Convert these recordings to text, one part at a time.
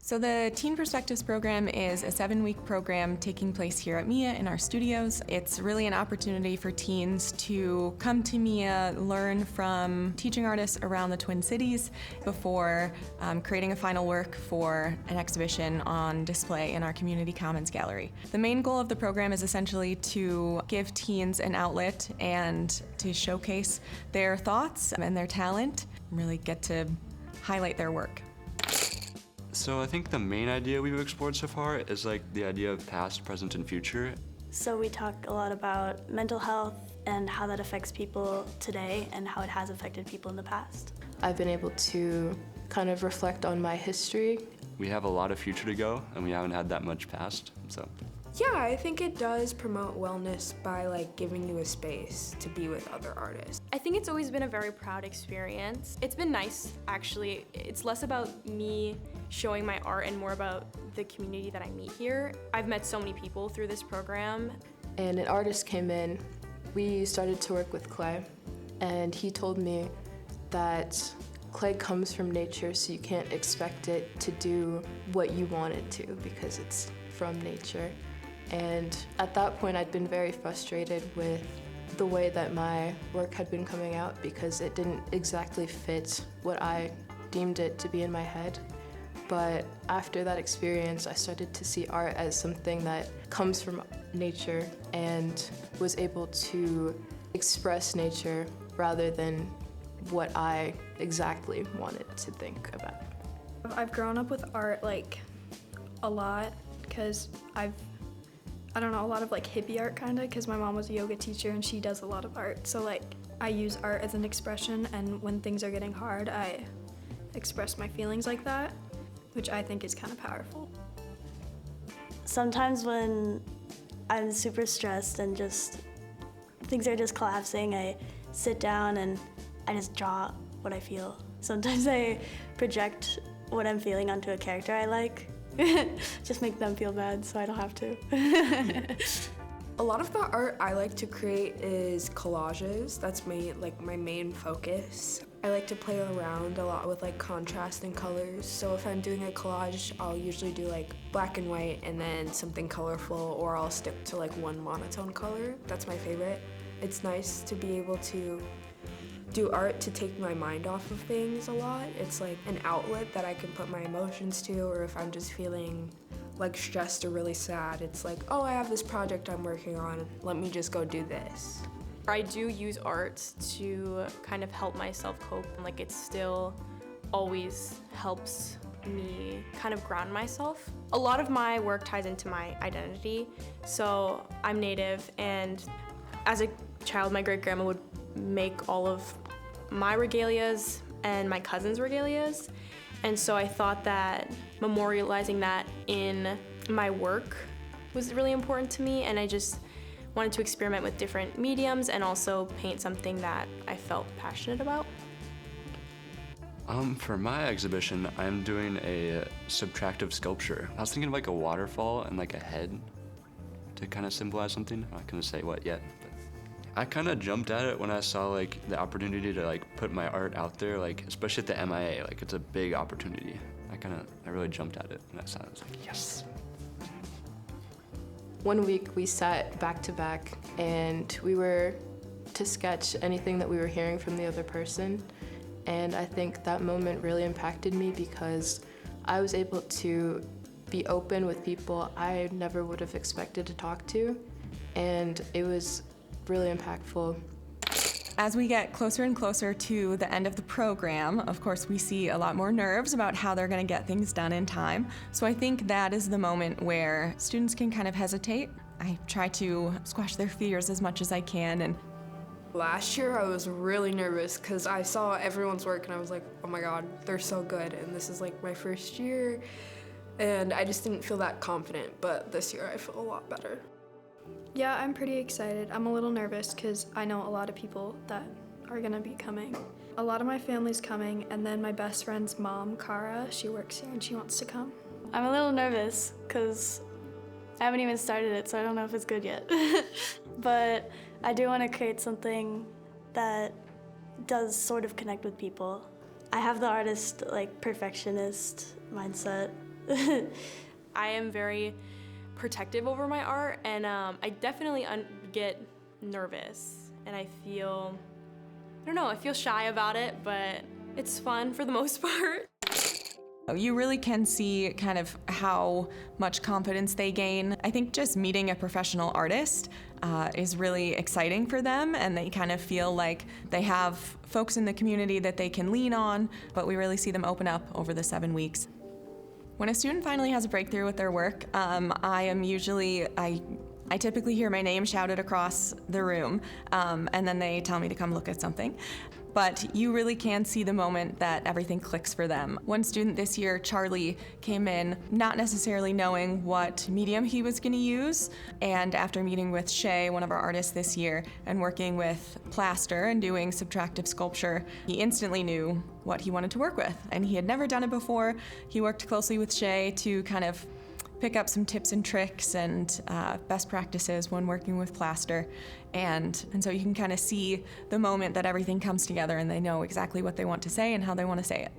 So the Teen Perspectives program is a 7-week program taking place here at MIA in our studios. It's really an opportunity for teens to come to MIA, learn from teaching artists around the Twin Cities before creating a final work for an exhibition on display in our Community Commons Gallery. The main goal of the program is essentially to give teens an outlet and to showcase their thoughts and their talent, really get to highlight their work. So I think the main idea we've explored so far is like the idea of past, present, and future. So we talk a lot about mental health and how that affects people today and how it has affected people in the past. I've been able to kind of reflect on my history. We have a lot of future to go, and we haven't had that much past, so. Yeah, I think it does promote wellness by like giving you a space to be with other artists. I think it's always been a very proud experience. It's been nice, actually. It's less about me showing my art and more about the community that I meet here. I've met so many people through this program. And an artist came in. We started to work with clay, and he told me that clay comes from nature, so you can't expect it to do what you want it to because it's from nature. And at that point, I'd been very frustrated with the way that my work had been coming out because it didn't exactly fit what I deemed it to be in my head. But after that experience, I started to see art as something that comes from nature and was able to express nature rather than what I exactly wanted to think about. I've grown up with art like a lot because I don't know, a lot of like hippie art kinda, because my mom was a yoga teacher and she does a lot of art. So like I use art as an expression, and when things are getting hard, I express my feelings like that, which I think is kind of powerful. Sometimes when I'm super stressed and just things are just collapsing, I sit down and I just draw what I feel. Sometimes I project what I'm feeling onto a character I like. Just make them feel bad so I don't have to. A lot of the art I like to create is collages. That's my main focus. I like to play around a lot with like contrast and colors. So if I'm doing a collage, I'll usually do like black and white and then something colorful, or I'll stick to like one monotone color. That's my favorite. It's nice to be able to do art to take my mind off of things a lot. It's like an outlet that I can put my emotions to, or if I'm just feeling like stressed or really sad, it's like, oh, I have this project I'm working on, let me just go do this. I do use art to kind of help myself cope, and like it still always helps me kind of ground myself. A lot of my work ties into my identity. So I'm Native, and as a child, my great-grandma would make all of my regalias and my cousins' regalias. And so I thought that memorializing that in my work was really important to me, and I just wanted to experiment with different mediums and also paint something that I felt passionate about. For my exhibition, I'm doing a subtractive sculpture. I was thinking of like a waterfall and like a head to kind of symbolize something. I'm not gonna say what yet, but I kind of jumped at it when I saw like the opportunity to like put my art out there, like especially at the MIA, like it's a big opportunity. I really jumped at it when I saw it. I was like, yes. One week we sat back to back and we were to sketch anything that we were hearing from the other person. And I think that moment really impacted me because I was able to be open with people I never would have expected to talk to. And it was really impactful. As we get closer and closer to the end of the program, of course, we see a lot more nerves about how they're going to get things done in time. So I think that is the moment where students can kind of hesitate. I try to squash their fears as much as I can. And last year I was really nervous because I saw everyone's work and I was like, oh my God, they're so good. And this is like my first year. And I just didn't feel that confident. But this year I feel a lot better. Yeah, I'm pretty excited. I'm a little nervous because I know a lot of people that are gonna be coming. A lot of my family's coming, and then my best friend's mom, Cara, she works here and she wants to come. I'm a little nervous because I haven't even started it, so I don't know if it's good yet. But I do want to create something that does sort of connect with people. I have the artist, like, perfectionist mindset, I am very protective over my art, and I definitely get nervous, and I feel shy about it, but it's fun for the most part. You really can see kind of how much confidence they gain. I think just meeting a professional artist is really exciting for them, and they kind of feel like they have folks in the community that they can lean on, but we really see them open up over the 7 weeks. When a student finally has a breakthrough with their work, I typically hear my name shouted across the room, and then they tell me to come look at something. But you really can see the moment that everything clicks for them. One student this year, Charlie, came in not necessarily knowing what medium he was going to use, and after meeting with Shay, one of our artists this year, and working with plaster and doing subtractive sculpture, he instantly knew what he wanted to work with, and he had never done it before. He worked closely with Shay to kind of pick up some tips and tricks and best practices when working with plaster. And so you can kind of see the moment that everything comes together and they know exactly what they want to say and how they want to say it.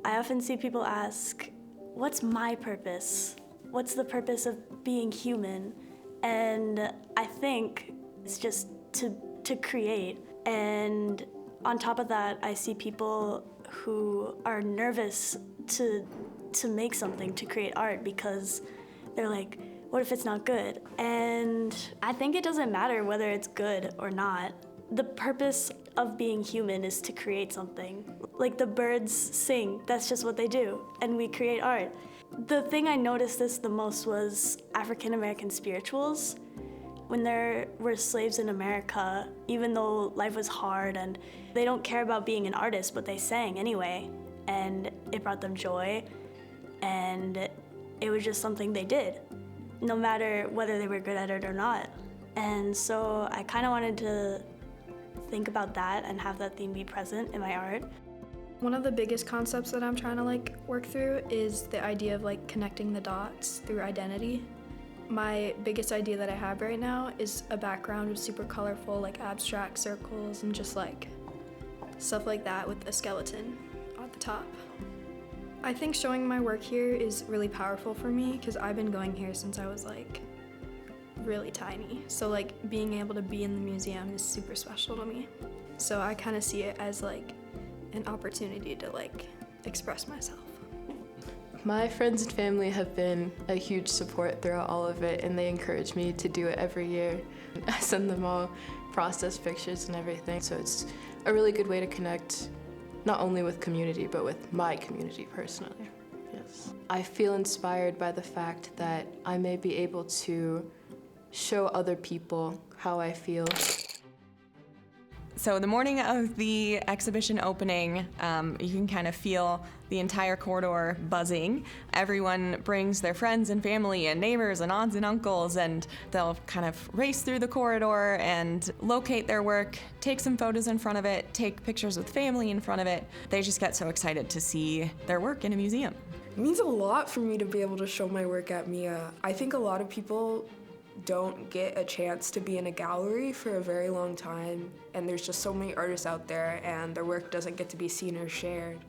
I often see people ask, what's my purpose? What's the purpose of being human? And I think it's just to create. And on top of that, I see people who are nervous to make something, to create art, because they're like, what if it's not good? And I think it doesn't matter whether it's good or not. The purpose of being human is to create something. Like the birds sing, that's just what they do, and we create art. The thing I noticed this the most was African American spirituals. When there were slaves in America, even though life was hard and they don't care about being an artist, but they sang anyway, and it brought them joy. And it was just something they did, no matter whether they were good at it or not. And so I kind of wanted to think about that and have that theme be present in my art. One of the biggest concepts that I'm trying to work through is the idea of connecting the dots through identity. My biggest idea that I have right now is a background of super colorful abstract circles and just stuff like that with a skeleton at the top. I think showing my work here is really powerful for me because I've been going here since I was really tiny. So being able to be in the museum is super special to me. So I kind of see it as an opportunity to express myself. My friends and family have been a huge support throughout all of it, and they encourage me to do it every year. I send them all process pictures and everything, so it's a really good way to connect not only with community, but with my community personally. Yes. I feel inspired by the fact that I may be able to show other people how I feel. So the morning of the exhibition opening, you can kind of feel the entire corridor buzzing. Everyone brings their friends and family and neighbors and aunts and uncles, and they'll kind of race through the corridor and locate their work, take some photos in front of it, take pictures with family in front of it. They just get so excited to see their work in a museum. It means a lot for me to be able to show my work at MIA. I think a lot of people don't get a chance to be in a gallery for a very long time, and there's just so many artists out there and their work doesn't get to be seen or shared.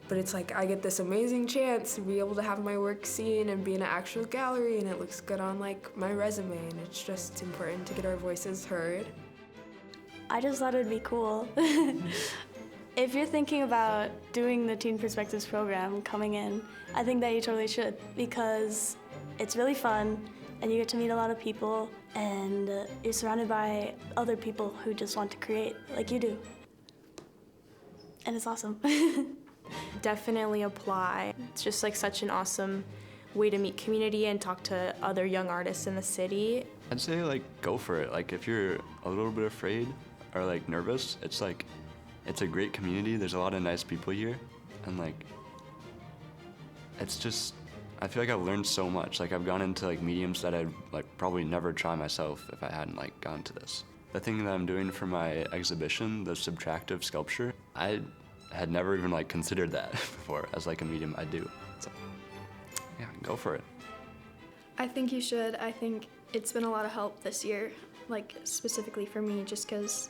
But it's I get this amazing chance to be able to have my work seen and be in an actual gallery, and it looks good on my resume, and it's just important to get our voices heard. I just thought it would be cool. If you're thinking about doing the Teen Perspectives program coming in, I think that you totally should, because it's really fun and you get to meet a lot of people, and you're surrounded by other people who just want to create like you do. And it's awesome. Definitely apply. It's just such an awesome way to meet community and talk to other young artists in the city. I'd say go for it. If you're a little bit afraid or nervous, it's a great community. There's a lot of nice people here, and it's just, I feel I've learned so much. I've gone into mediums that I'd probably never try myself if I hadn't gone to this. The thing that I'm doing for my exhibition, the subtractive sculpture, I had never even considered that before as a medium I do. So yeah, go for it. I think you should. I think it's been a lot of help this year, specifically for me, just because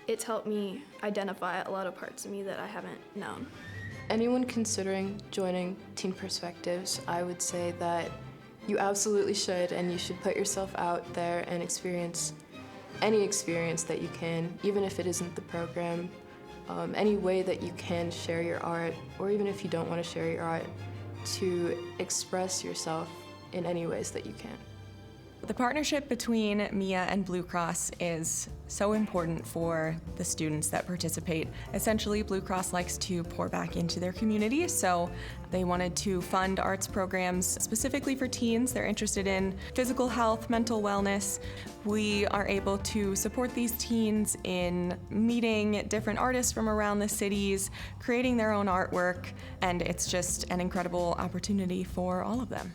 it's helped me identify a lot of parts of me that I haven't known. Anyone considering joining Teen Perspectives, I would say that you absolutely should, and you should put yourself out there and experience any experience that you can, even if it isn't the program, any way that you can share your art, or even if you don't want to share your art, to express yourself in any ways that you can. The partnership between MIA and Blue Cross is so important for the students that participate. Essentially, Blue Cross likes to pour back into their community, so they wanted to fund arts programs specifically for teens. They're interested in physical health, mental wellness. We are able to support these teens in meeting different artists from around the cities, creating their own artwork, and it's just an incredible opportunity for all of them.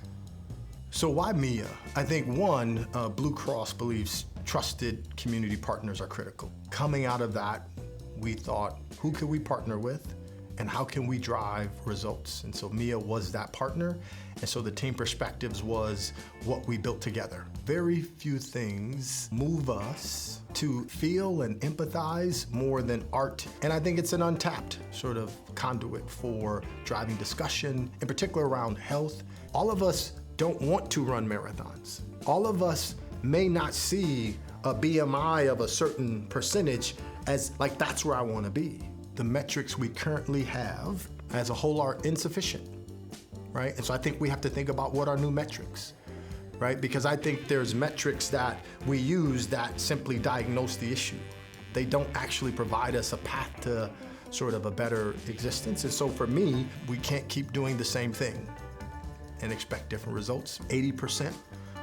So why MIA? I think one, Blue Cross believes trusted community partners are critical. Coming out of that, we thought, who could we partner with and how can we drive results? And so MIA was that partner. And so the Teen Perspectives was what we built together. Very few things move us to feel and empathize more than art. And I think it's an untapped sort of conduit for driving discussion, in particular around health. All of us don't want to run marathons. All of us may not see a BMI of a certain percentage as like, that's where I want to be. The metrics we currently have as a whole are insufficient, right? And so I think we have to think about what are new metrics, right? Because I think there's metrics that we use that simply diagnose the issue. They don't actually provide us a path to sort of a better existence. And so for me, we can't keep doing the same thing and expect different results. 80%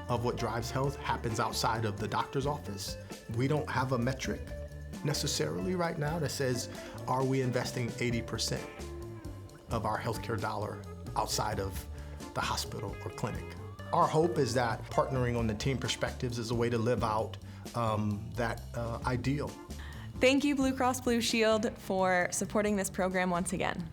of what drives health happens outside of the doctor's office. We don't have a metric necessarily right now that says, are we investing 80% of our healthcare dollar outside of the hospital or clinic? Our hope is that partnering on the Teen Perspectives is a way to live out that ideal. Thank you, Blue Cross Blue Shield, for supporting this program once again.